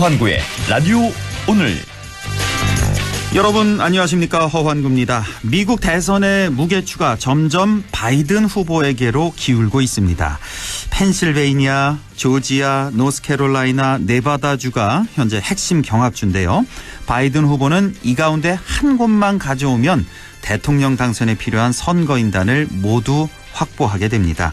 허환구의 라디오 오늘. 여러분 안녕하십니까, 허환구입니다. 미국 대선의 무게추가 점점 바이든 후보에게로 기울고 있습니다. 펜실베이니아, 조지아, 노스캐롤라이나, 네바다주가 현재 핵심 경합주인데요. 바이든 후보는 이 가운데 한 곳만 가져오면 대통령 당선에 필요한 선거인단을 모두 확보하게 됩니다.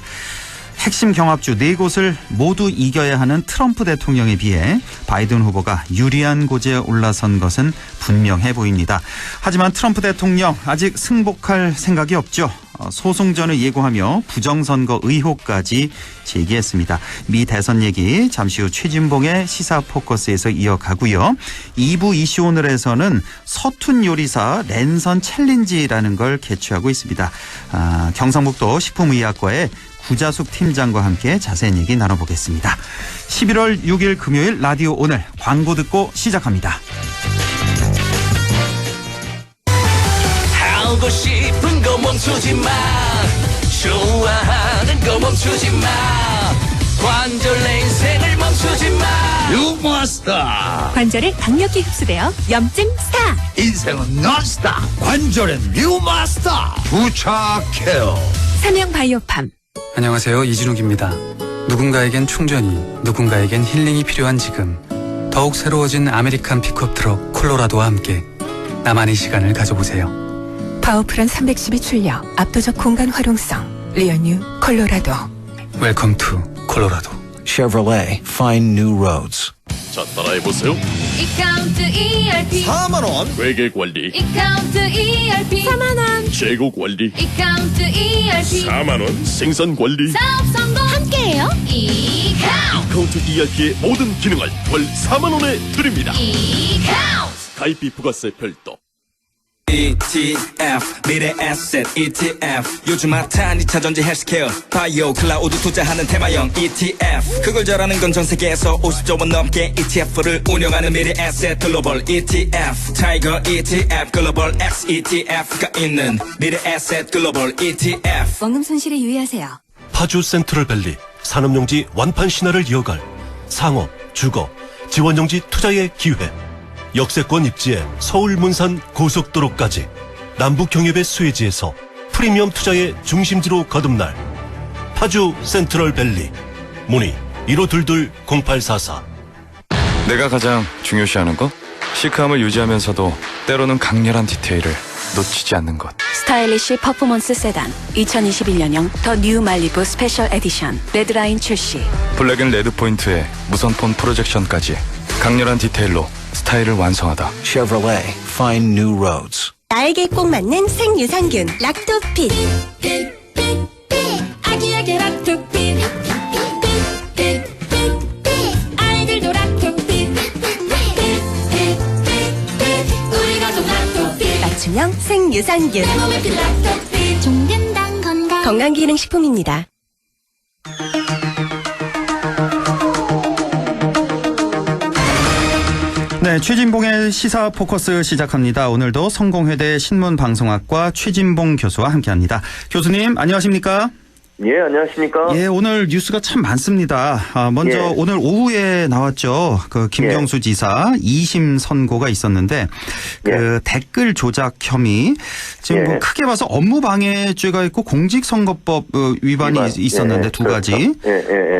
핵심 경합주 4곳을 모두 이겨야 하는 트럼프 대통령에 비해 바이든 후보가 유리한 고지에 올라선 것은 분명해 보입니다. 하지만 트럼프 대통령 아직 승복할 생각이 없죠. 소송전을 예고하며 부정선거 의혹까지 제기했습니다. 미 대선 얘기 잠시 후 최진봉의 시사포커스에서 이어가고요. 2부 이슈 오늘에서는 서툰 요리사 랜선 챌린지라는 걸 개최하고 있습니다. 경상북도 식품의학과의 구자숙 팀장과 함께 자세한 얘기 나눠보겠습니다. 11월 6일 금요일 라디오 오늘 광고 듣고 시작합니다. 하고 싶은 거 멈추지 마. 좋아하는 거 멈추지 마. 관절 내 인생을 멈추지 마. 뉴마스터. 관절에 강력히 흡수되어 염증 스타. 인생은 논스톱. 관절엔 뉴마스터. 부착해요. 삼형 바이오팜. 안녕하세요, 이진욱입니다. 누군가에겐 충전이, 누군가에겐 힐링이 필요한 지금, 더욱 새로워진 아메리칸 픽업 트럭 콜로라도와 함께 나만의 시간을 가져보세요. 파워풀한 312 출력, 압도적 공간 활용성, 리어뉴 콜로라도. 웰컴 투 콜로라도. Chevrolet, find new roads. 자, 따라해보세요. 이카운트 ERP 4만원 회계관리, 이카운트 ERP 4만원 재고관리, 이카운트 ERP 4만원 생산관리. 사업 성공 함께해요. 이카운트 ERP의 모든 기능을 월 4만원에 드립니다. 이카운트 가입비 부가세 별도. ETF 미래 에셋 ETF 요즘 핫한 2차 전지 헬스케어 바이오 클라우드 투자하는 테마형 ETF 그걸 잘하는 건 전 세계에서 50조 원 넘게 ETF를 운영하는 미래 에셋 글로벌 ETF 타이거 ETF 글로벌 X ETF가 있는 미래 에셋 글로벌 ETF. 원금 손실에 유의하세요. 파주 센트럴밸리 산업용지 완판 신화를 이어갈 상업, 주거, 지원용지 투자의 기회. 역세권 입지에 서울 문산 고속도로까지 남북 경협의 수혜지에서 프리미엄 투자의 중심지로 거듭날 파주 센트럴밸리. 문의 1522-0844. 내가 가장 중요시하는 것? 시크함을 유지하면서도 때로는 강렬한 디테일을 놓치지 않는 것. 스타일리시 퍼포먼스 세단 2021년형 더 뉴 말리부 스페셜 에디션 레드라인 출시. 블랙 앤 레드 포인트에 무선폰 프로젝션까지 강렬한 디테일로 스타일을 완성하다. Chevrolet, find new roads. 나에게 꼭 맞는 생유산균 락토핏. 아기에게 락토핏 아이들도 락토핏 우리 가족 락토핏 맞춤형 생유산균. 내 몸에 필 락토핏 종근당 건강기능식품입니다. 네, 최진봉의 시사 포커스 시작합니다. 오늘도 성공회대 신문방송학과 최진봉 교수와 함께합니다. 교수님 안녕하십니까? 예, 안녕하십니까? 예, 오늘 뉴스가 참 많습니다. 먼저 예. 오늘 오후에 나왔죠. 그 김경수 지사 2심 선고가 있었는데 그 댓글 조작 혐의 지금 뭐 크게 봐서 업무방해죄가 있고 공직선거법 위반이 있었는데 두 가지.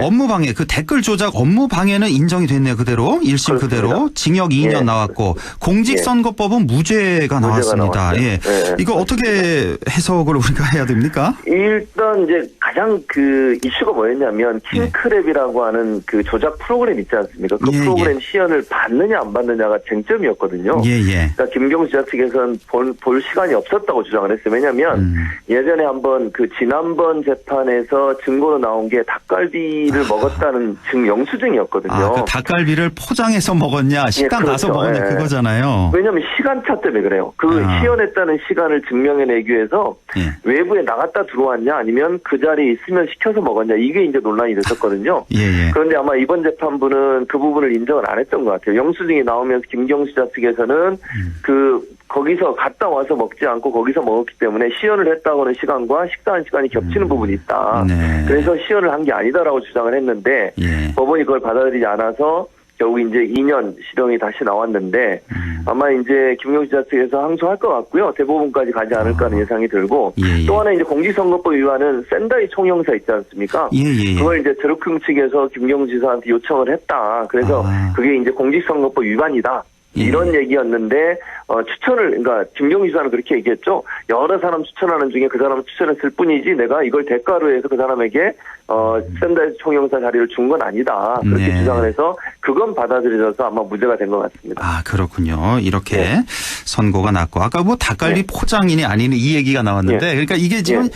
업무방해, 그 댓글 조작 업무방해는 인정이 됐네요. 그대로 1심 그대로 징역 2년 나왔고 공직선거법은 무죄가 나왔습니다. 예. 이거 어떻게 해석을 우리가 해야 됩니까? 일단 이제 가장 그 이슈가 뭐였냐면 킹크랩이라고 하는 그 조작 프로그램 있지 않습니까? 그 프로그램 시연을 받느냐 안 받느냐가 쟁점이었거든요. 그러니까 김경수 지사 측에서는 볼 시간이 없었다고 주장을 했어요. 왜냐하면 예전에 한번 그 지난번 재판에서 증거로 나온 게 닭갈비를 먹었다는 영수증이었거든요. 그 닭갈비를 포장해서 먹었냐, 식당 가서 먹었냐 그거잖아요. 왜냐하면 시간차 때문에 그래요. 그 시연했다는 시간을 증명해내기 위해서 외부에 나갔다 들어왔냐 아니면 그 자리에 있으면 시켜서 먹었냐, 이게 이제 논란이 됐었거든요. 그런데 아마 이번 재판부는 그 부분을 인정을 안 했던 것 같아요. 영수증이 나오면서 김경수 지사 측에서는 거기서 갔다 와서 먹지 않고 거기서 먹었기 때문에 시연을 했다고 하는 시간과 식사한 시간이 겹치는 부분이 있다. 그래서 시연을 한 게 아니다라고 주장을 했는데 법원이 그걸 받아들이지 않아서 결국 이제 2년 실형이 다시 나왔는데 아마 이제 김경수 지사 측에서 항소할 것 같고요. 대법원까지 가지 않을까 하는 예상이 들고 또 하나 이제 공직선거법 위반은 샌다이 총영사 있지 않습니까? 그걸 이제 드루킹 측에서 김경수 지사한테 요청을 했다. 그래서 그게 이제 공직선거법 위반이다. 이런 얘기였는데 그러니까 김경수 지사는 그렇게 얘기했죠. 여러 사람 추천하는 중에 그 사람을 추천했을 뿐이지 내가 이걸 대가로 해서 그 사람에게 샌다이 총영사 자리를 준 건 아니다. 그렇게 주장을 해서 그건 받아들여져서 아마 무죄가 된 것 같습니다. 아, 그렇군요. 이렇게 선고가 났고 아까 뭐 닭갈비 포장이니 아니니 이 얘기가 나왔는데 그러니까 이게 지금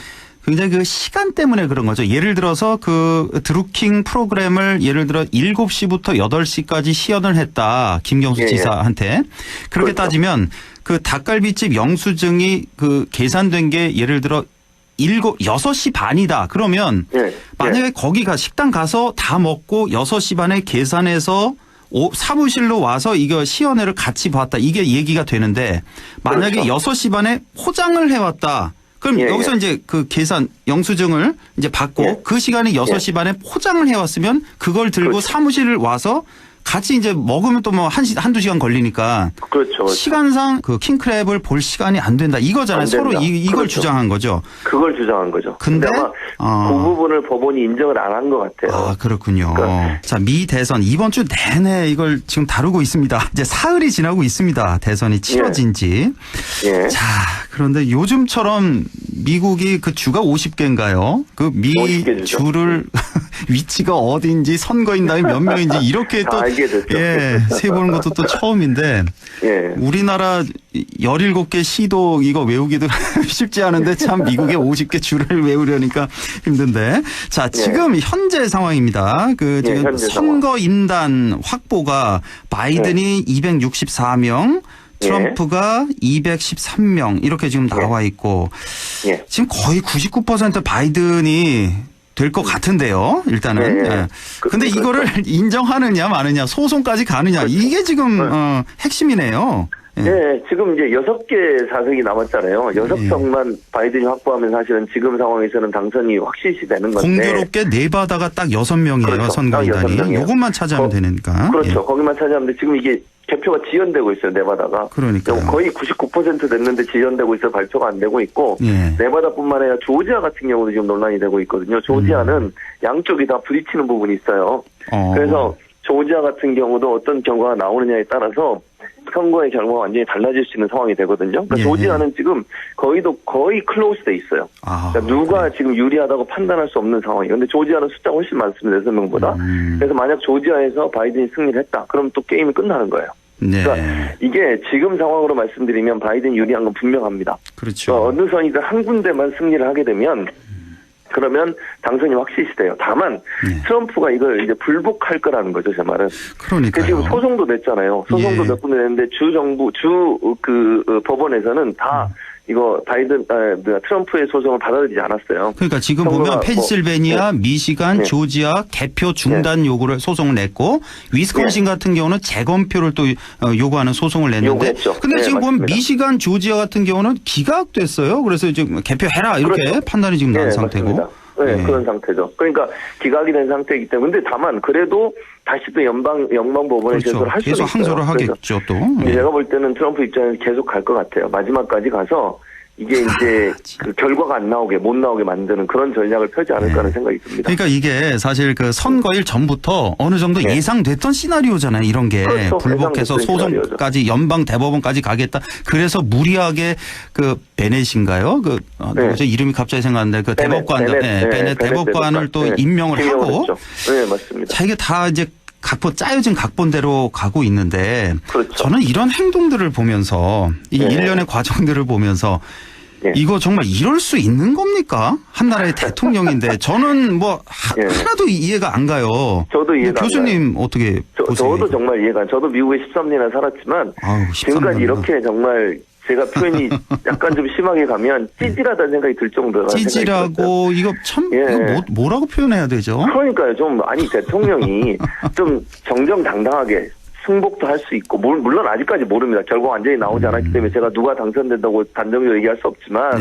굉장히 그 시간 때문에 그런 거죠. 예를 들어서 그 드루킹 프로그램을 예를 들어 7시부터 8시까지 시연을 했다. 김경수 지사한테. 그렇게 따지면 그 닭갈비집 영수증이 그 계산된 게 예를 들어 6시 반이다. 그러면 만약에 거기가 식당 가서 다 먹고 6시 반에 계산해서 사무실로 와서 이거 시연회를 같이 봤다. 이게 얘기가 되는데 만약에 6시 반에 포장을 해왔다. 그럼 여기서 이제 그 계산 영수증을 이제 받고 그 시간에 6시 반에 포장을 해왔으면 그걸 들고 사무실을 와서 같이 이제 먹으면 또 뭐 한두 시간 걸리니까. 그렇죠. 시간상 그 킹크랩을 볼 시간이 안 된다. 이거잖아요. 서로 이걸 주장한 거죠. 그걸 주장한 거죠. 근데 아마 그 부분을 법원이 인정을 안 한 것 같아요. 아, 그렇군요. 자, 미 대선 이번 주 내내 이걸 지금 다루고 있습니다. 이제 사흘이 지나고 있습니다. 대선이 치러진 지. 자, 그런데 요즘처럼 미국이 그 주가 50개인가요? 그 미 주를 위치가 어디인지 선거인당이 몇 명인지 이렇게 또 세보는 것도 또 처음인데 우리나라 17개 시도 이거 외우기도 쉽지 않은데 참 미국의 50개 주를 외우려니까 힘든데 자 지금 현재 상황입니다. 그 지금 선거인단 확보가 바이든이 264명 트럼프가 213명 이렇게 지금 나와 있고 지금 거의 99% 바이든이 될 것 같은데요. 일단은. 근데 이거를 인정하느냐 마느냐 소송까지 가느냐 이게 지금 핵심이네요. 지금 이제 6개 사석이 남았잖아요. 6석만 바이든이 확보하면 사실은 지금 상황에서는 당선이 확실시 되는 건데. 공교롭게 네바다가 딱 6명이에요. 그렇죠. 선거인단이. 요것만 차지하면 되니까. 그렇죠. 거기만 차지하면 지금 이게 개표가 지연되고 있어요. 네바다가. 그러니까 거의 99% 됐는데 지연되고 있어 발표가 안 되고 있고 네바다뿐만 아니라 조지아 같은 경우도 지금 논란이 되고 있거든요. 조지아는 양쪽이 다 부딪히는 부분이 있어요. 그래서 조지아 같은 경우도 어떤 결과가 나오느냐에 따라서 선거의 결과가 완전히 달라질 수 있는 상황이 되거든요. 그러니까 조지아는 지금 거의 클로즈돼 있어요. 그러니까 누가 지금 유리하다고 판단할 수 없는 상황이에요. 근데 조지아는 숫자가 훨씬 많습니다. 6명보다. 그래서 만약 조지아에서 바이든이 승리를 했다. 그럼 또 게임이 끝나는 거예요. 그러니까 이게 지금 상황으로 말씀드리면 바이든 유리한 건 분명합니다. 그렇죠. 그러니까 어느 선이든 한 군데만 승리를 하게 되면 그러면 당선이 확실시 돼요. 다만 트럼프가 이걸 이제 불복할 거라는 거죠, 제 말은. 그러니까요. 지금 소송도 냈잖아요. 소송도 몇 군데 냈는데 법원에서는 다 이거 트럼프의 소송을 받아들이지 않았어요. 그러니까 지금 보면 펜실베니아, 미시간, 조지아 개표 중단 요구를 소송을 냈고 위스콘신 같은 경우는 재검표를 또 요구하는 소송을 냈는데 근데 지금 보면 미시간, 조지아 같은 경우는 기각됐어요. 그래서 이제 개표해라 이렇게 판단이 지금 난 상태고. 그런 상태죠. 그러니까 기각이 된 상태이기 때문에 근데 다만 그래도 다시 또 연방법원에 제소를 할 수는 있어요. 계속 항소를 하겠죠 또. 제가 볼 때는 트럼프 입장에서 계속 갈 것 같아요. 마지막까지 가서 이게 이제 그 결과가 못 나오게 만드는 그런 전략을 펴지 않을까 하는 생각이 듭니다. 그러니까 이게 사실 그 선거일 전부터 어느 정도 예상됐던 시나리오잖아요. 이런 게 불복해서 소송까지 연방 대법원까지 가겠다. 그래서 무리하게 그 베넷인가요? 이름이 갑자기 생각나는데 그 대법관, 베넷 대법관을 또 임명을 하고. 맞습니다. 자, 이게 다 이제 짜여진 각본대로 가고 있는데 저는 이런 행동들을 보면서 이 일련의 과정들을 보면서 이거 정말 이럴 수 있는 겁니까? 한 나라의 대통령인데 저는 하나도 이해가 안 가요. 저도 이해가 안 가요. 교수님 어떻게 보세요? 저도 정말 이해가 안 가요. 저도 미국에 13년이나 살았지만 지금까지 이렇게 정말 제가 표현이 약간 좀 심하게 가면 찌질하다는 생각이 들 정도라. 찌질하고 이거 참 이거 뭐라고 표현해야 되죠? 그러니까요. 대통령이 좀 정정당당하게 승복도 할 수 있고 물론 아직까지 모릅니다. 결과 완전히 나오지 않았기 때문에 제가 누가 당선된다고 단정적으로 얘기할 수 없지만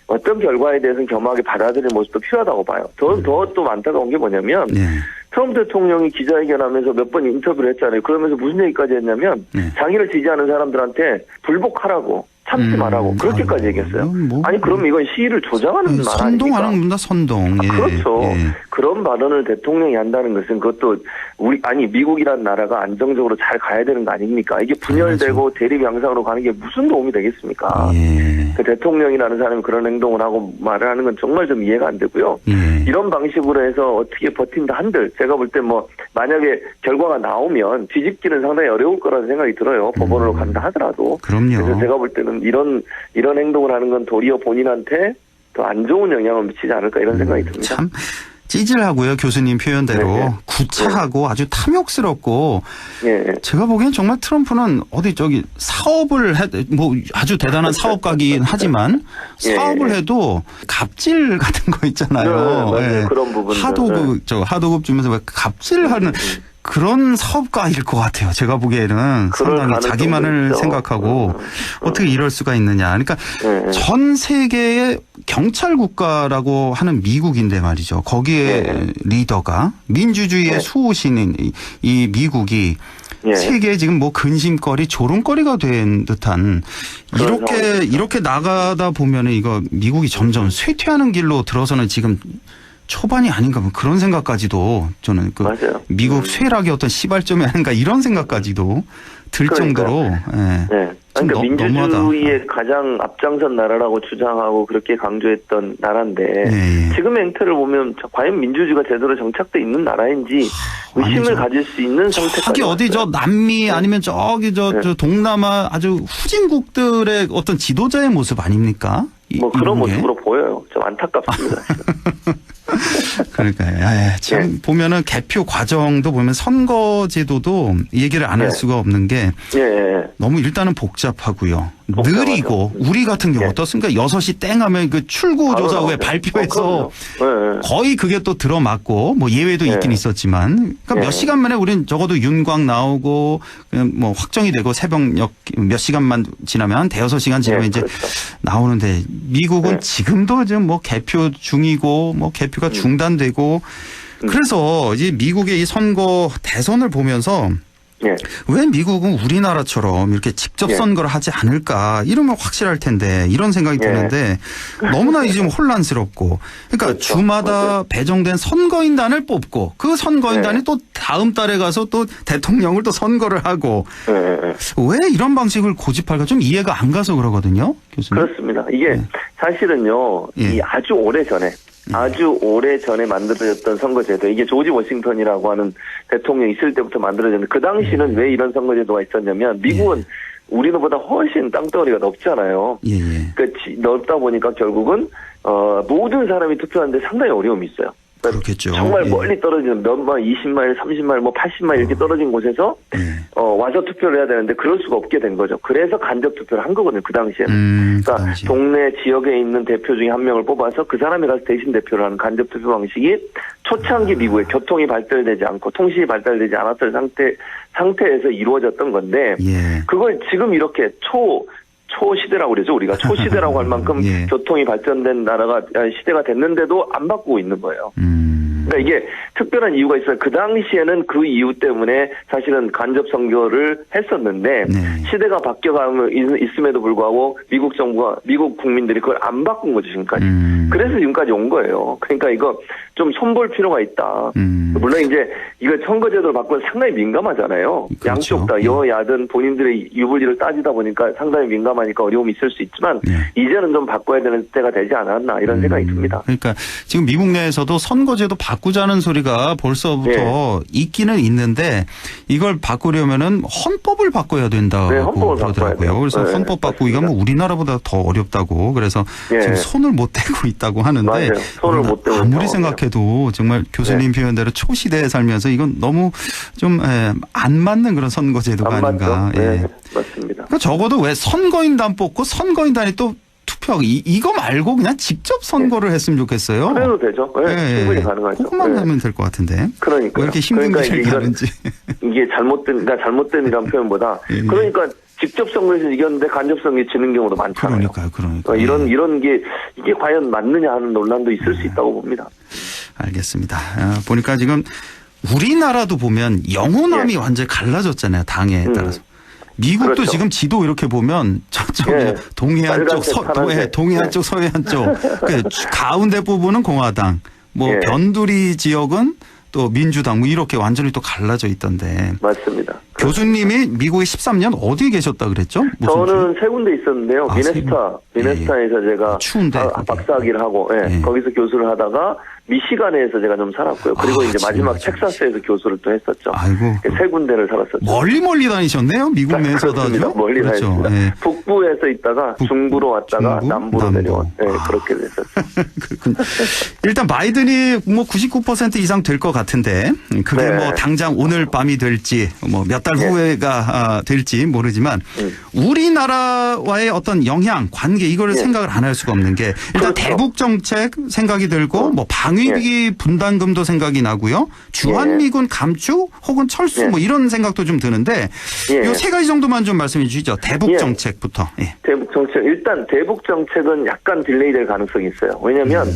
어떤 결과에 대해서는 겸허하게 받아들이는 모습도 필요하다고 봐요. 더 또 안타까운 게 뭐냐면 트럼프 대통령이 기자회견하면서 몇 번 인터뷰를 했잖아요. 그러면서 무슨 얘기까지 했냐면 자기를 지지하는 사람들한테 불복하라고 참지 말라고 그렇게까지 얘기했어요. 아니 그럼 이건 시위를 조장하는 말 아닙니까? 선동하는 겁니다. 선동. 예. 그렇죠. 그런 발언을 대통령이 한다는 것은 그것도 미국이란 나라가 안정적으로 잘 가야 되는 거 아닙니까? 이게 분열되고 대립 양상으로 가는 게 무슨 도움이 되겠습니까? 그 대통령이라는 사람이 그런 행동을 하고 말을 하는 건 정말 좀 이해가 안 되고요. 이런 방식으로 해서 어떻게 버틴다 한들 제가 볼 때 뭐 만약에 결과가 나오면 뒤집기는 상당히 어려울 거라는 생각이 들어요. 법원으로 간다 하더라도. 그럼요. 그래서 제가 볼 때는 이런 행동을 하는 건 도리어 본인한테 더 안 좋은 영향을 미치지 않을까 이런 생각이 듭니다. 참 찌질하고요. 교수님 표현대로 구차하고 아주 탐욕스럽고 제가 보기엔 정말 트럼프는 사업을 아주 대단한 사업가긴 하지만 사업을 해도 갑질 같은 거 있잖아요. 맞아요. 그런 부분 하도급 주면서 왜 갑질하는 그런 사업가일 것 같아요. 제가 보기에는 상당히 자기만을 생각하고 어떻게 이럴 수가 있느냐. 그러니까 전 세계의 경찰 국가라고 하는 미국인데 말이죠. 거기에 리더가 민주주의의 수호신인 이 미국이 세계에 지금 뭐 근심거리, 조롱거리가 된 듯한 이렇게 나가다 보면은 이거 미국이 점점 쇠퇴하는 길로 들어서는 지금 초반이 아닌가 뭐 그런 생각까지도 저는 맞아요. 미국 쇠락의 어떤 시발점이 아닌가 이런 생각까지도 들 정도로 그러니까 민주주의의 가장 앞장선 나라라고 주장하고 그렇게 강조했던 나라인데 지금의 행태를 보면 과연 민주주의가 제대로 정착돼 있는 나라인지 의심을 가질 수 있는 상태까지 어디 남미 아니면 저 동남아 아주 후진국들의 어떤 지도자의 모습 아닙니까? 그런 모습으로 보여요. 좀 안타깝습니다. 그러니까요. 참 보면은 개표 과정도 보면 선거제도도 얘기를 안 할 수가 없는 게 너무 일단은 복잡하고요. 느리고 우리 같은 경우 어떻습니까? 6시 땡 하면 그 출구조사 후에 발표해서 거의 그게 또 들어맞고 뭐 예외도 있긴 있었지만 그러니까 몇 시간 만에 우린 적어도 윤곽 나오고 뭐 확정이 되고 새벽녘 몇 시간만 지나면 대여섯 시간 지나면 이제 나오는데 미국은 지금도 지금 뭐 개표 중이고 뭐 개표가 중단되고 그래서 이제 미국의 이 선거 대선을 보면서 왜 미국은 우리나라처럼 이렇게 직접 선거를 하지 않을까 이러면 확실할 텐데 이런 생각이 드는데 너무나 지금 혼란스럽고 그러니까 주마다 배정된 선거인단을 뽑고 그 선거인단이 또 다음 달에 가서 또 대통령을 또 선거를 하고 왜 이런 방식을 고집할까 좀 이해가 안 가서 그러거든요. 교수님. 그렇습니다. 이게 사실은요 이 아주 오래 전에 만들어졌던 선거제도 이게 조지 워싱턴이라고 하는 대통령이 있을 때부터 만들어졌는데 그 당시는 왜 이런 선거제도가 있었냐면 미국은 우리보다 훨씬 땅덩어리가 넓잖아요. 그러니까 넓다 보니까 결국은 모든 사람이 투표하는데 상당히 어려움이 있어요. 그렇겠죠. 정말 멀리 떨어지는 몇 마일, 20마일, 30마일, 뭐 80마일 이렇게 떨어진 곳에서 와서 투표를 해야 되는데 그럴 수가 없게 된 거죠. 그래서 간접 투표를 한 거거든요. 그 당시에는. 그러니까 동네 지역에 있는 대표 중에 한 명을 뽑아서 그 사람이 가서 대신 대표를 하는 간접 투표 방식이 초창기 미국에 교통이 발달되지 않고 통신이 발달되지 않았던 상태에서 이루어졌던 건데 그걸 지금 이렇게 초시대라고 그러죠. 우리가 초시대라고 할 만큼 교통이 발전된 나라가 시대가 됐는데도 안 바꾸고 있는 거예요. 그러니까 이게 특별한 이유가 있어요. 그 당시에는 그 이유 때문에 사실은 간접 선거를 했었는데 시대가 바뀌어가면 있음에도 불구하고 미국 국민들이 그걸 안 바꾼 거죠 지금까지. 그래서 지금까지 온 거예요. 그러니까 이거 좀 손볼 필요가 있다. 물론 이제 이거 선거제도를 바꾸면 상당히 민감하잖아요. 양쪽 다 여야든 본인들의 유불리를 따지다 보니까 상당히 민감하니까 어려움이 있을 수 있지만 이제는 좀 바꿔야 되는 때가 되지 않았나 이런 생각이 듭니다. 그러니까 지금 미국 내에서도 선거제도 바꾸자는 소리가 벌써부터 있기는 있는데 이걸 바꾸려면은 헌법을 바꿔야 된다고 헌법을 그러더라고요. 그래서 헌법 바꾸기가 뭐 우리나라보다 더 어렵다고 그래서 지금 손을 못 대고 있다고 하는데 손을 못 대고 아무리 생각해도 정말 교수님 표현대로 초시대에 살면서 이건 너무 좀 안 맞는 그런 선거제도가 아닌가. 맞습니다. 그러니까 적어도 왜 선거인단 뽑고 선거인단이 또 투표하고 이거 말고 그냥 직접 선거를 했으면 좋겠어요. 그래도 되죠. 충분히 가능하죠. 그것만 하면 될 것 같은데. 그러니까 왜 이렇게 힘든 길을 가는지. 이게 잘못된이라는 표현보다 그러니까 직접 선거에서 이겼는데 간접 선거에 지는 경우도 많잖아요. 그러니까요. 이런 게 이게 과연 맞느냐 하는 논란도 있을 수 있다고 봅니다. 알겠습니다. 보니까 지금 우리나라도 보면 영호남이 완전히 갈라졌잖아요. 당에 따라서. 미국도 그렇죠. 지금 지도 이렇게 보면 저쪽 동해안 쪽, 동해안 쪽, 서해안 쪽 가운데 부분은 공화당, 변두리 지역은 또 민주당 이렇게 완전히 또 갈라져 있던데. 맞습니다. 교수님이 미국에 13년 어디에 계셨다 그랬죠? 저는 세 군데 있었는데요. 미네소타에서 제가 추운데 박사학위를 하고 거기서 교수를 하다가 미시간에서 제가 좀 살았고요. 그리고 이제 마지막 텍사스에서 교수를 또 했었죠. 아이고. 세 군데를 살았었죠. 멀리 다니셨네요. 미국 내에서도 아주. 멀리 다녔습니다. 북부에서 있다가 중부로 왔다가 남부로 내려온. 그렇게 됐었어요. 일단 바이든이 99% 이상 될 것 같은데 그게 당장 오늘 밤이 될지 몇 달 후에가 될지 모르지만 우리나라와의 어떤 영향, 관계 이거를 생각을 안 할 수가 없는 게 일단 대북 정책 생각이 들고 방위비 분담금도 생각이 나고요. 주한미군 감축 혹은 철수 이런 생각도 좀 드는데 이 세 가지 정도만 좀 말씀해 주시죠. 대북 정책부터. 대북 정책 일단 대북 정책은 약간 딜레이 될 가능성이 있어요. 왜냐하면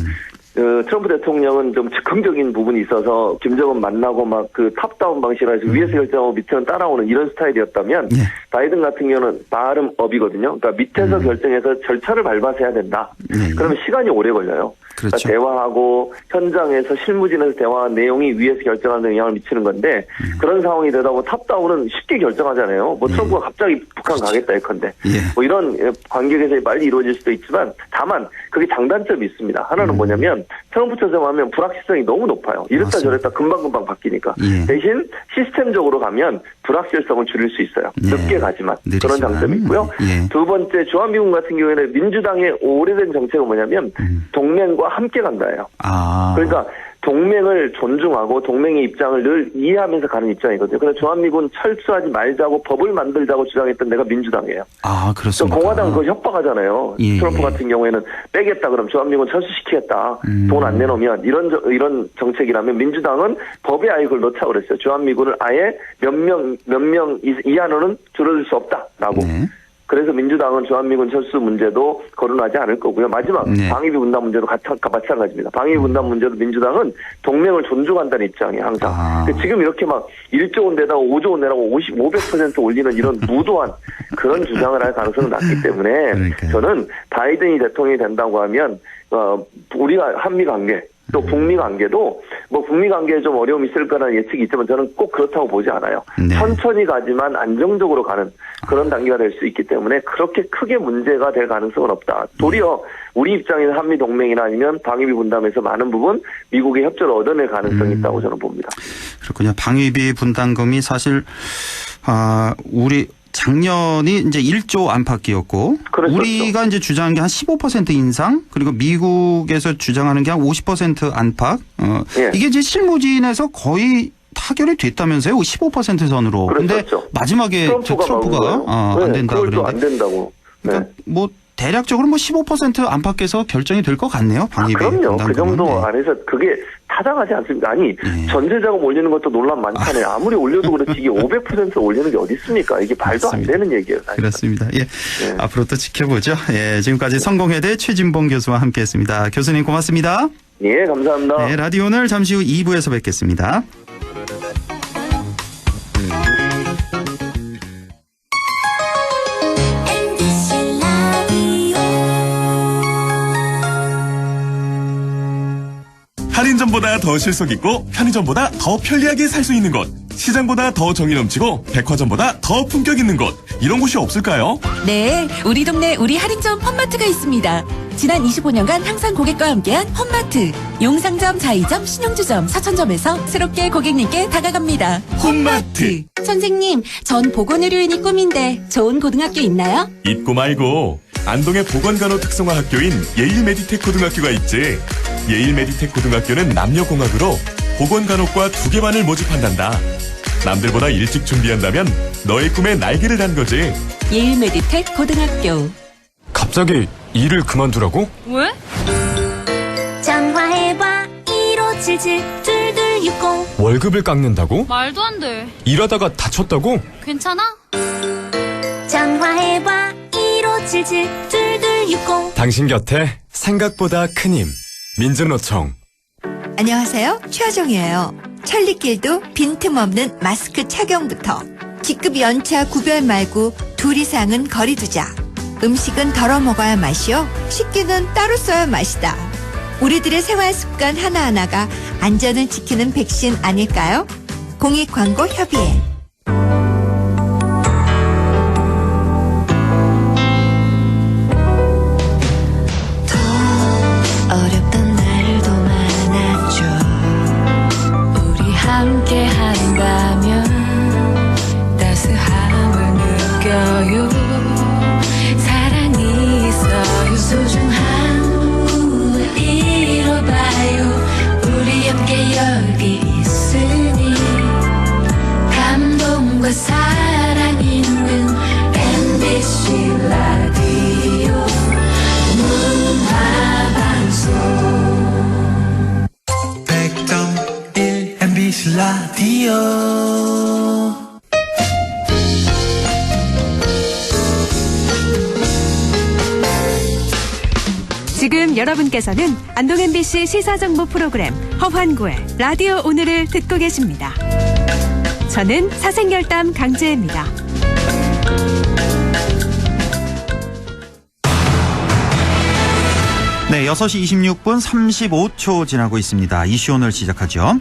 트럼프 대통령은 좀 즉흥적인 부분이 있어서 김정은 만나고 막 탑다운 방식으로 해서 위에서 결정하고 밑에는 따라오는 이런 스타일이었다면 바이든 같은 경우는 바름업이거든요. 그러니까 밑에서 결정해서 절차를 밟아서 해야 된다. 그러면 시간이 오래 걸려요. 그러니까 대화하고 현장에서 실무진에서 대화한 내용이 위에서 결정하는 영향을 미치는 건데 그런 상황이 되다 보면 탑다운은 쉽게 결정하잖아요. 트럼프가 갑자기 북한 가겠다 예컨대. 이런 관계에서 빨리 이루어질 수도 있지만 다만 그게 장단점이 있습니다. 하나는 뭐냐면 트럼프처럼 하면 불확실성이 너무 높아요. 이랬다 저랬다 금방금방 바뀌니까. 대신 시스템적으로 가면 불확실성을 줄일 수 있어요. 늦게 가지만. 그런 장점이 있고요. 두 번째 주한미군 같은 경우에는 민주당의 오래된 정책은 뭐냐면 동맹과 함께 간다예요. 그러니까 동맹을 존중하고 동맹의 입장을 늘 이해하면서 가는 입장이거든요. 그래서 주한미군 철수하지 말자고 법을 만들자고 주장했던 데가 민주당이에요. 그렇습니까? 공화당 그거 협박하잖아요. 트럼프 같은 경우에는 빼겠다 그럼 주한미군 철수시키겠다. 돈 안 내놓으면 이런 정책이라면 민주당은 법에 아예 그걸 넣자 그랬어요. 주한미군을 아예 몇 명 이하로는 줄어들 수 없다라고. 그래서 민주당은 주한미군 철수 문제도 거론하지 않을 거고요. 마지막 방위비 분담 문제도 마찬가지입니다. 방위비 분담 문제도 민주당은 동맹을 존중한다는 입장이에요. 항상. 지금 이렇게 막 1조 원 내다가 5조 원 내라고 500% 올리는 이런 무도한 그런 주장을 할 가능성은 낮기 때문에 저는 바이든이 대통령이 된다고 하면 우리가 한미 관계 또 북미 관계도 북미 관계에 좀 어려움이 있을 거라는 예측이 있지만 저는 꼭 그렇다고 보지 않아요. 천천히 가지만 안정적으로 가는 그런 단계가 될 수 있기 때문에 그렇게 크게 문제가 될 가능성은 없다. 도리어 우리 입장에서 한미 동맹이나 아니면 방위비 분담에서 많은 부분 미국의 협조를 얻어낼 가능성이 있다고 저는 봅니다. 그렇군요. 방위비 분담금이 사실 우리 작년이 이제 1조 안팎이었고 우리가 이제 주장한 게 한 15% 인상 그리고 미국에서 주장하는 게 한 50% 안팎 이게 이제 실무진에서 거의 타결이 됐다면서요? 15% 선으로. 그런데 마지막에 트럼프가 안 된다 그랬는데 안 된다고. 그러니까 대략적으로 15% 안팎에서 결정이 될 것 같네요. 방위비. 그럼요. 그 정도 안에서 그게 타당하지 않습니까? 아니 전세자금 올리는 것도 논란 많잖아요. 아무리 올려도 그렇지 이게 500% 올리는 게 어디 있습니까? 이게 말도 안 되는 얘기예요. 사실. 그렇습니다. 앞으로 또 지켜보죠. 지금까지 성공회대 최진봉 교수와 함께했습니다. 교수님 고맙습니다. 감사합니다. 라디오 오늘 잠시 후 2부에서 뵙겠습니다. 할인점보다 더 실속 있고 편의점보다 더 편리하게 살 수 있는 곳, 시장보다 더 정이 넘치고 백화점보다 더 품격 있는 곳, 이런 곳이 없을까요? 네, 우리 동네 우리 할인점 홈마트가 있습니다. 지난 25년간 항상 고객과 함께한 홈마트. 용상점, 자이점, 신용주점, 사천점에서 새롭게 고객님께 다가갑니다. 홈마트. 선생님, 전 보건의료인이 꿈인데 좋은 고등학교 있나요? 있고 말고 안동의 보건간호 특성화 학교인 예일메디텍 고등학교가 있지. 예일메디텍 고등학교는 남녀공학으로 보건간호과 2개반을 모집한단다. 남들보다 일찍 준비한다면 너의 꿈에 날개를 단 거지. 예일메디텍 고등학교. 갑자기 일을 그만두라고? 왜? 전화해봐 1577-2260. 월급을 깎는다고? 말도 안 돼. 일하다가 다쳤다고? 괜찮아? 전화 전화해봐 1577-2260 당신 곁에 생각보다 큰 힘. 민주노총. 안녕하세요. 최하정이에요. 천리길도 빈틈없는 마스크 착용부터 직급 연차 구별 말고 2 이상은 거리 두자. 음식은 덜어 먹어야 맛이요. 식기는 따로 써야 맛이다. 우리들의 생활 습관 하나하나가 안전을 지키는 백신 아닐까요? 공익광고협의회. 어렵던 날도 많았죠. 우리 함께 한다면 따스함을 느껴요. 사랑이 있어요. 소중한 우울 잃어봐요. 우리 함께 여기 있으니 감동과 사랑 있는 MBC 라디오 문화방송 100.1 MBC 라디오. 지금 여러분께서는 안동 MBC 시사정보 프로그램 허환구의 라디오 오늘을 듣고 계십니다. 저는 사생결담 강재입니다. 네, 6시 26분 35초 지나고 있습니다. 이슈 오늘 시작하죠.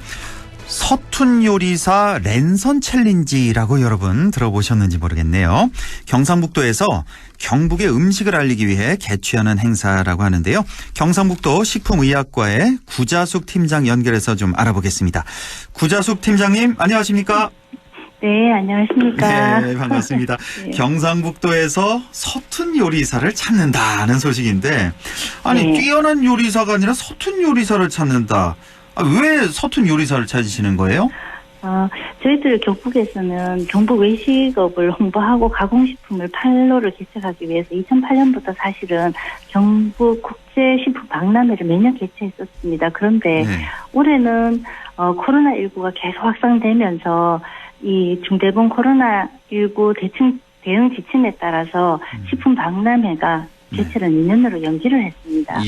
서툰 요리사 랜선 챌린지라고 여러분 들어보셨는지 모르겠네요. 경상북도에서 경북의 음식을 알리기 위해 개최하는 행사라고 하는데요. 경상북도 식품의학과의 구자숙 팀장 연결해서 좀 알아보겠습니다. 구자숙 팀장님 안녕하십니까? 네, 안녕하십니까? 네, 반갑습니다. 네. 경상북도에서 서툰 요리사를 찾는다는 소식인데 아니 네. 뛰어난 요리사가 아니라 서툰 요리사를 찾는다. 왜 서툰 요리사를 찾으시는 거예요? 저희들 경북에서는 경북 외식업을 홍보하고 가공식품을 판로를 개척하기 위해서 2008년부터 사실은 경북 국제식품 박람회를 매년 개최했었습니다. 그런데 올해는 코로나19가 계속 확산되면서 이 중대본 코로나19 대응 지침에 따라서 식품 박람회가 개최를 내년으로 연기를 했습니다.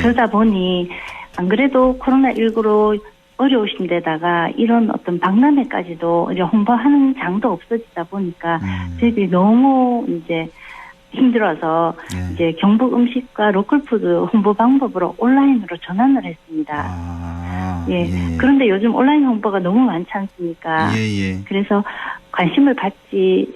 그러다 보니 안 그래도 코로나19로 어려우신 데다가 이런 어떤 박람회까지도 이제 홍보하는 장도 없어지다 보니까 저희들이 너무 이제 힘들어서 이제 경북 음식과 로컬푸드 홍보 방법으로 온라인으로 전환을 했습니다. 그런데 요즘 온라인 홍보가 너무 많지 않습니까? 그래서 관심을 받기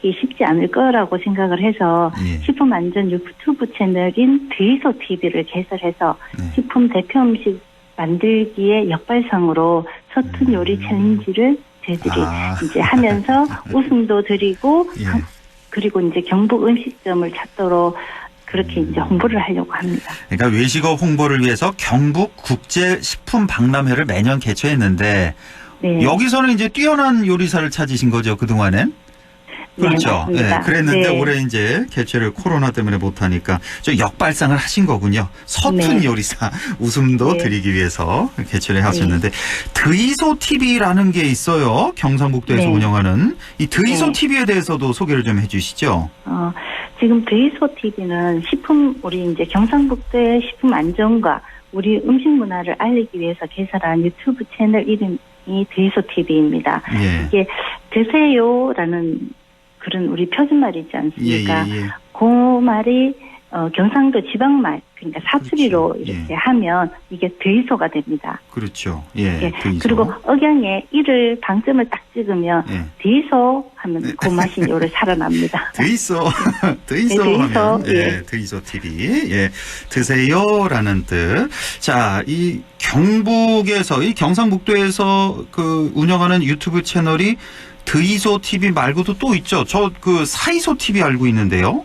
쉽지 않을 거라고 생각을 해서 식품 안전 유튜브 채널인 드이소 TV를 개설해서 식품 대표 음식 만들기의 역발상으로 서툰 요리 챌린지를 저희들이 이제 하면서 웃음도 드리고 그리고 이제 경북 음식점을 찾도록 그렇게 이제 홍보를 하려고 합니다. 그러니까 외식업 홍보를 위해서 경북 국제 식품 박람회를 매년 개최했는데 여기서는 이제 뛰어난 요리사를 찾으신 거죠, 그동안엔? 그렇죠. 네, 그랬는데 올해 이제 개최를 코로나 때문에 못하니까 저 역발상을 하신 거군요. 서툰 요리사 웃음도 드리기 위해서 개최를 하셨는데 드이소 TV라는 게 있어요. 경상북도에서 운영하는 이 드이소 TV에 대해서도 소개를 좀 해주시죠. 지금 드이소 TV는 우리 이제 경상북도의 식품 안전과 우리 음식 문화를 알리기 위해서 개설한 유튜브 채널 이름이 드이소 TV입니다. 이게 드세요라는 그런 우리 표준말이 있지 않습니까? 그 말이 경상도 지방말, 그러니까 사투리로 이렇게 하면 이게 드이소가 됩니다. 그렇죠. 드이소. 그리고 억양에 이를 방점을 딱 찍으면 드이소 하면 그 맛이 요를 살아납니다. 드이소 하면 드이소 TV. 드세요라는 뜻. 자, 이 경북에서 이 경상북도에서 그 운영하는 유튜브 채널이 드이소 TV 말고도 또 있죠. 저 그 사이소 TV 알고 있는데요.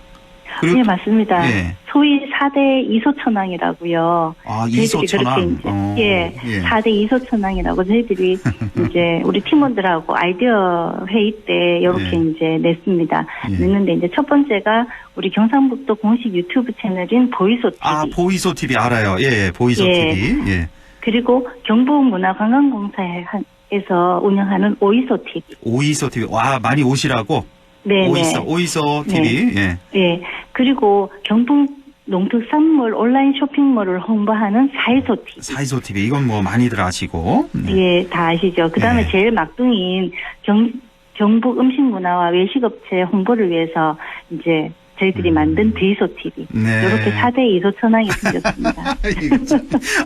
네, 맞습니다. 소위 4대 이소천왕이라고요. 이소천왕. 4대 이소천왕이라고 저희들이 이제 우리 팀원들하고 아이디어 회의 때 이렇게 이제 냈습니다. 냈는데 이제 첫 번째가 우리 경상북도 공식 유튜브 채널인 보이소 TV. 보이소 TV 알아요. 보이소 TV. 그리고 경북문화관광공사에서 운영하는 오이소 TV. 오이소 TV. 와, 많이 오시라고. 네, 오이소 TV. 네. 예. 그리고 경북 농특산물 온라인 쇼핑몰을 홍보하는 사이소 TV. 사이소 TV 이건 뭐 많이들 아시고. 네. 예, 다 아시죠. 그다음에 제일 막둥이인 경북 음식문화와 외식업체 홍보를 위해서 이제 저희들이 만든 데이소 TV. 네. 이렇게 4대 이소천왕이 생겼습니다.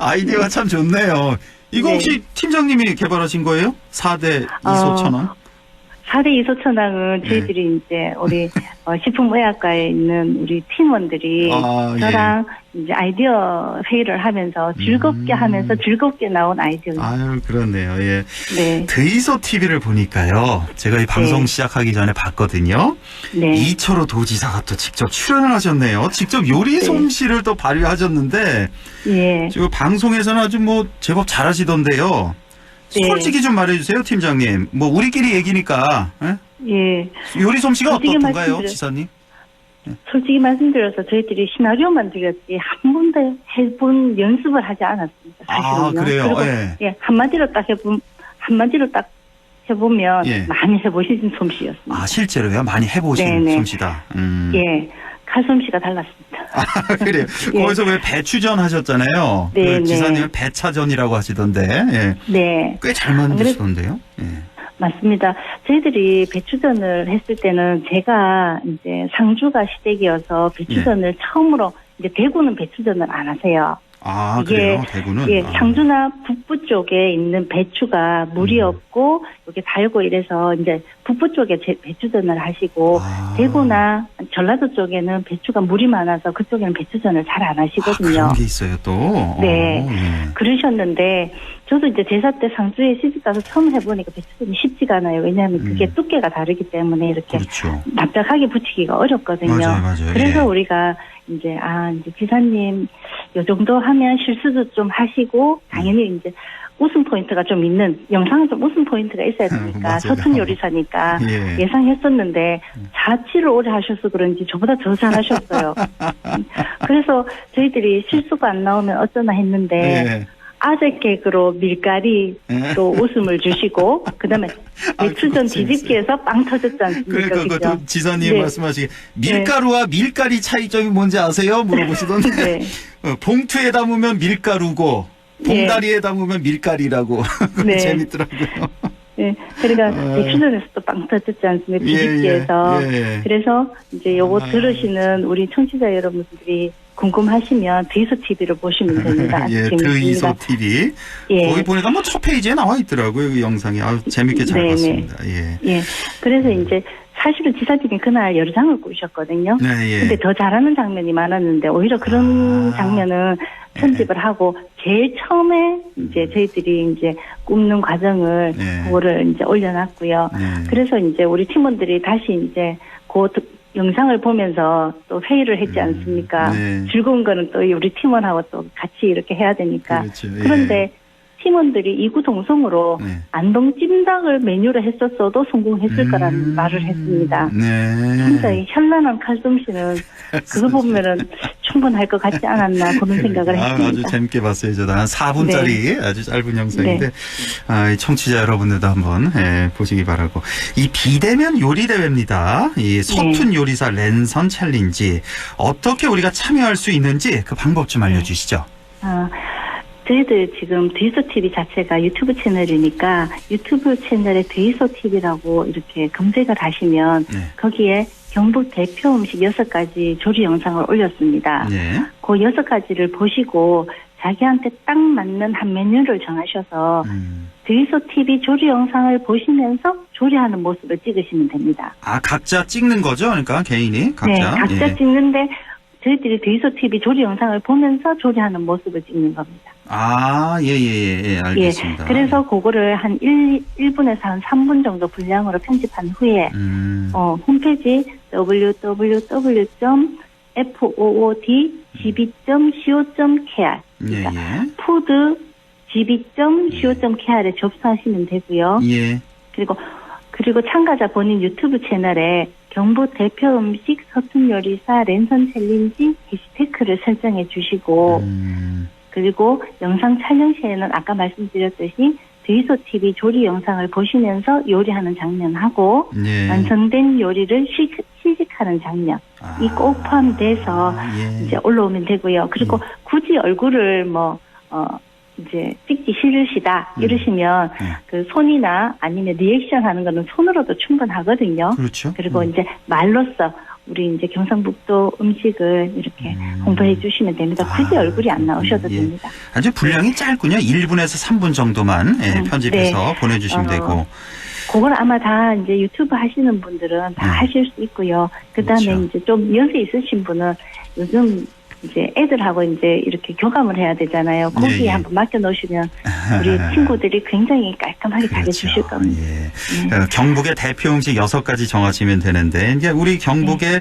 아이디어가 참 좋네요. 이거 혹시 팀장님이 개발하신 거예요? 4대 이소천왕? 4대 이소천왕은 저희들이 이제 우리 식품의학과에 있는 우리 팀원들이 저랑 이제 아이디어 회의를 하면서 즐겁게 하면서 즐겁게 나온 아이디어입니다. 아유, 그렇네요. 예. 네. 데이소 TV를 보니까요. 제가 이 방송 시작하기 전에 봤거든요. 네. 이철호 도지사가 또 직접 출연을 하셨네요. 직접 요리 솜씨를 또 발휘하셨는데 예. 지금 방송에서는 아주 뭐 제법 잘하시던데요. 솔직히 좀 말해주세요, 팀장님. 뭐 우리끼리 얘기니까. 예. 요리 솜씨가 어떻던가요, 지사님? 솔직히 말씀드려서 저희들이 시나리오만 드렸지 한 번도 해본 연습을 하지 않았습니다. 사실은요. 아, 그래요? 그리고 예, 한마디로 딱 해보면 많이 해보신 솜씨였습니다. 아, 실제로요? 많이 해보신 솜씨다. 예. 칼솜씨가 달랐습니다. 아, 그래요? 거기서 왜 배추전 하셨잖아요. 네, 그 지사님은 배차전이라고 하시던데. 예. 네. 꽤 잘 만드시던데요. 예. 맞습니다. 저희들이 배추전을 했을 때는 제가 이제 상주가 시댁이어서 배추전을 처음으로 이제 대구는 배추전을 안 하세요. 아, 그래요? 대구는? 예, 상주나 북부 쪽에 있는 배추가 물이 없고 이렇게 달고 이래서 이제 북부 쪽에 배추전을 하시고 대구나 전라도 쪽에는 배추가 물이 많아서 그쪽에는 배추전을 잘 안 하시거든요. 그런 게 있어요, 또? 네. 그러셨는데 저도 이제 제사 때 상주에 시집가서 처음 해보니까 배추전이 쉽지가 않아요. 왜냐하면 그게 두께가 다르기 때문에 이렇게 납작하게 붙이기가 어렵거든요. 맞아요. 그래서 우리가 이제 이제 기사님 요 정도 하면 실수도 좀 하시고 당연히 이제 웃음 포인트가 좀 있는 영상은 좀 웃음 포인트가 있어야 되니까 서툰 요리사니까 예상했었는데 자취를 오래 하셔서 그런지 저보다 더 잘하셨어요. 그래서 저희들이 실수가 안 나오면 어쩌나 했는데 아재 개그로 밀가리 또 웃음을 주시고 그다음에 배추전 뒤집기에서 빵 터졌지 않습니까? 그러니까 그것도 지사님 말씀하시기 밀가루와 밀가리 차이점이 뭔지 아세요? 물어보시던데 봉투에 담으면 밀가루고 봉다리에 담으면 밀가리라고 재밌더라고요. 네, 그러니까 배추전에서 또 빵 터졌지 않습니까? 뒤집기에서. 그래서 이제 요거 들으시는 우리 청취자 여러분들이 궁금하시면 드이소 TV를 보시면 됩니다. 드이소 TV. 거기 보니까 뭐 첫 페이지에 나와 있더라고요. 그 영상이. 재밌게 잘 봤습니다. 그래서 이제 사실은 지사님이 그날 여러 장을 꾸셨거든요. 근데 더 잘하는 장면이 많았는데 오히려 그런 장면은 편집을 하고 제일 처음에 이제 저희들이 이제 굽는 과정을 그거를 이제 올려놨고요. 그래서 이제 우리 팀원들이 다시 이제 그 영상을 보면서 또 회의를 했지 않습니까? 즐거운 거는 또 우리 팀원하고 또 같이 이렇게 해야 되니까. 그런데 팀원들이 이구동성으로 안동 찜닭을 메뉴로 했었어도 성공했을 거라는 말을 했습니다. 진짜 이 현란한 칼솜씨는 그거 보면은 충분할 것 같지 않았나 그런 생각을 했습니다. 아주 재밌게 봤어요. 저도 한 4분짜리 아주 짧은 영상인데 청취자 여러분들도 한번 보시기 바라고. 이 비대면 요리 대회입니다. 이 서툰 요리사 랜선 챌린지 어떻게 우리가 참여할 수 있는지 그 방법 좀 알려주시죠. 저희들 지금 데이소 TV 자체가 유튜브 채널이니까 유튜브 채널에 데이소 TV라고 이렇게 검색을 하시면 거기에 경북 대표 음식 6가지 조리 영상을 올렸습니다. 그 6가지를 보시고 자기한테 딱 맞는 한 메뉴를 정하셔서 데이소 TV 조리 영상을 보시면서 조리하는 모습을 찍으시면 됩니다. 각자 찍는 거죠? 그러니까 개인이? 각자? 각자 찍는데 저희들이 데이소 TV 조리 영상을 보면서 조리하는 모습을 찍는 겁니다. 알겠습니다. 그래서 그거를 한 1분에서 한 3분 정도 분량으로 편집한 후에, 홈페이지 www.foodgb.co.kr, 그러니까 foodgb.co.kr에 접수하시면 되고요. 그리고 참가자 본인 유튜브 채널에 경북 대표 음식 서툰 요리사 랜선 챌린지 해시태그를 설정해 주시고, 그리고 영상 촬영 시에는 아까 말씀드렸듯이 데이소 TV 조리 영상을 보시면서 요리하는 장면하고 예. 완성된 요리를 시식하는 장면 이 꼭 포함돼서 이제 올라오면 되고요. 그리고 굳이 얼굴을 이제 찍기 싫으시다 이러시면 그 손이나 아니면 리액션 하는 거는 손으로도 충분하거든요. 그렇죠. 그리고 이제 말로써 우리 이제 경상북도 음식을 이렇게 홍보해 주시면 됩니다. 굳이 얼굴이 안 나오셔도 됩니다. 아주 분량이 짧군요. 1분에서 3분 정도만 편집해서 보내주시면 되고. 그걸 아마 다 이제 유튜브 하시는 분들은 다 하실 수 있고요. 그다음에 그렇죠. 이제 좀 연세 있으신 분은 요즘 이제 애들하고 이제 이렇게 교감을 해야 되잖아요. 거기에 한번 맡겨놓으시면 우리 친구들이 굉장히 깔끔하게 잘해주실 겁니다. 경북의 대표 음식 6가지 정하시면 되는데 이제 우리 경북의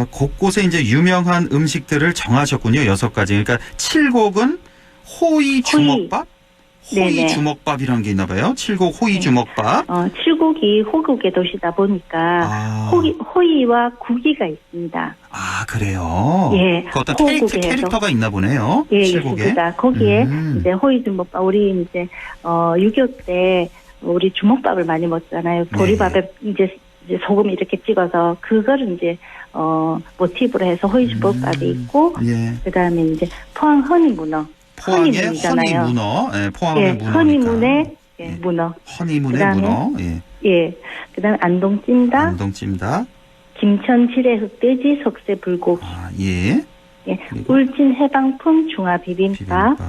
곳곳에 이제 유명한 음식들을 정하셨군요. 6가지. 그러니까 7곡은 호이 주먹밥? 호이 주먹밥이라는 게 있나 봐요. 7곡 호이 주먹밥. 7곡이 호국의 도시다 보니까 호이와 구기가 있습니다. 아, 그래요? 예. 그 어떤 캐릭터가 있나 보네요. 예, 7곡에. 있습니다. 거기에 이제 호이 주먹밥, 우리 이제 6.25 때 우리 주먹밥을 많이 먹잖아요. 보리밥에 이제 소금 이렇게 찍어서 그거를 이제 모티브로 해서 호이 주먹밥이 있고 그다음에 이제 포항 허니문어. 포항의 허니문어, 포항의 문어. 허니문의 문어. 허니문의 문어. 예. 그다음에 안동찜닭. 안동찜닭. 김천 지뢰 흑돼지 석쇠 불고기. 예. 울진 해방풍 중화 비빔밥.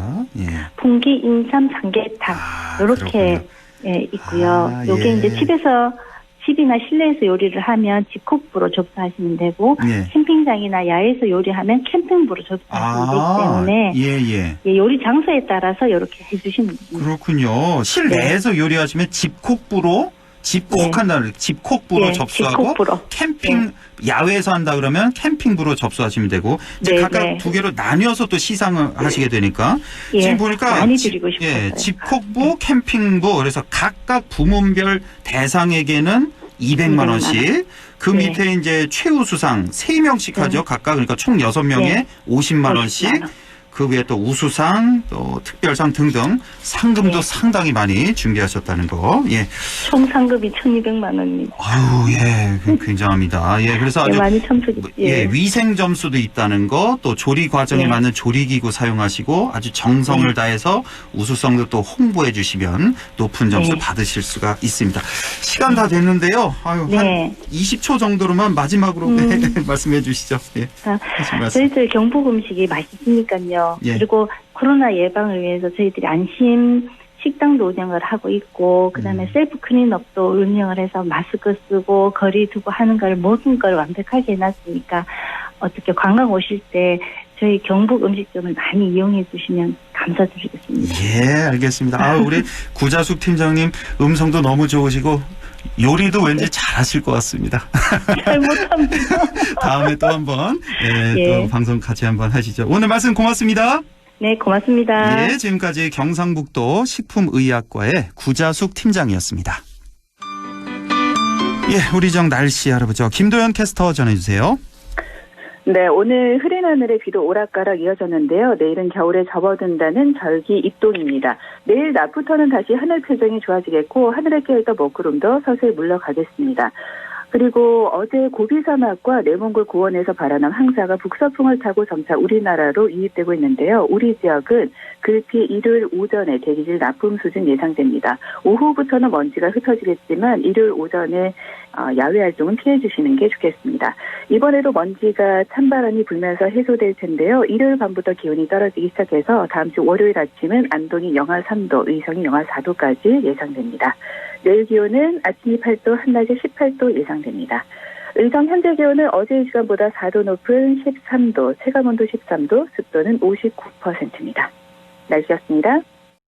풍기 인삼 삼계탕. 이렇게 있고요. 요게 이제 집이나 실내에서 요리를 하면 집콕부로 접수하시면 되고 캠핑장이나 야외에서 요리하면 캠핑부로 접수하시면 되기 때문에 요리 장소에 따라서 이렇게 해주시면 됩니다. 그렇군요. 실내에서 요리하시면 집콕부로 집콕부로 접수하고 캠핑 야외에서 한다 그러면 캠핑부로 접수하시면 되고 이제 각각 두 개로 나뉘어서 또 시상을 하시게 되니까 지금 보니까 많이 드리고 싶어요. 집콕부, 캠핑부 그래서 각각 부문별 대상에게는 200만 원씩 그 밑에 이제 최우수상 3명씩 하죠. 각각 그러니까 총 6명에 50만 원씩 그 위에 또 우수상, 또 특별상 등등 상금도 상당히 많이 준비하셨다는 거. 총 상금이 1,200만 원입니다. 아유, 굉장합니다. 그래서 아주 많이 참석이. 위생 점수도 있다는 거, 또 조리 과정에 맞는 조리기구 사용하시고 아주 정성을 다해서 우수성도 또 홍보해 주시면 높은 점수 받으실 수가 있습니다. 시간 다 됐는데요. 한 20초 정도로만 마지막으로 말씀해 주시죠. 저희들 경북 음식이 맛있으니까요. 그리고 코로나 예방을 위해서 저희들이 안심 식당도 운영을 하고 있고 그다음에 셀프 클린업도 운영을 해서 마스크 쓰고 거리 두고 하는 걸 모든 걸 완벽하게 해놨으니까 어떻게 관광 오실 때 저희 경북 음식점을 많이 이용해 주시면 감사드리겠습니다. 알겠습니다. 우리 구자숙 팀장님 음성도 너무 좋으시고 요리도 왠지 잘하실 것 같습니다. 잘 못합니다. 다음에 또 한번 또 방송 같이 한번 하시죠. 오늘 말씀 고맙습니다. 네, 고맙습니다. 지금까지 경상북도 식품의학과의 구자숙 팀장이었습니다. 우리 정 날씨 알아보죠. 김도연 캐스터 전해주세요. 네, 오늘 흐린 하늘에 비도 오락가락 이어졌는데요. 내일은 겨울에 접어든다는 절기 입동입니다. 내일 낮부터는 다시 하늘 표정이 좋아지겠고 하늘에 껴있던 먹구름도 서서히 물러가겠습니다. 그리고 어제 고비사막과 내몽골 고원에서 발현한 황사가 북서풍을 타고 점차 우리나라로 유입되고 있는데요. 우리 지역은 글피 일요일 오전에 대기질 나쁨 수준 예상됩니다. 오후부터는 먼지가 흩어지겠지만 일요일 오전에 야외 활동은 피해 주시는 게 좋겠습니다. 이번에도 먼지가 찬바람이 불면서 해소될 텐데요. 일요일 밤부터 기온이 떨어지기 시작해서 다음 주 월요일 아침은 안동이 영하 3도, 의성이 영하 4도까지 예상됩니다. 내일 기온은 아침이 8도, 한낮에 18도 예상됩니다. 의성 현재 기온은 어제 이 시간보다 4도 높은 13도, 체감온도 13도, 습도는 59%입니다. 날씨였습니다.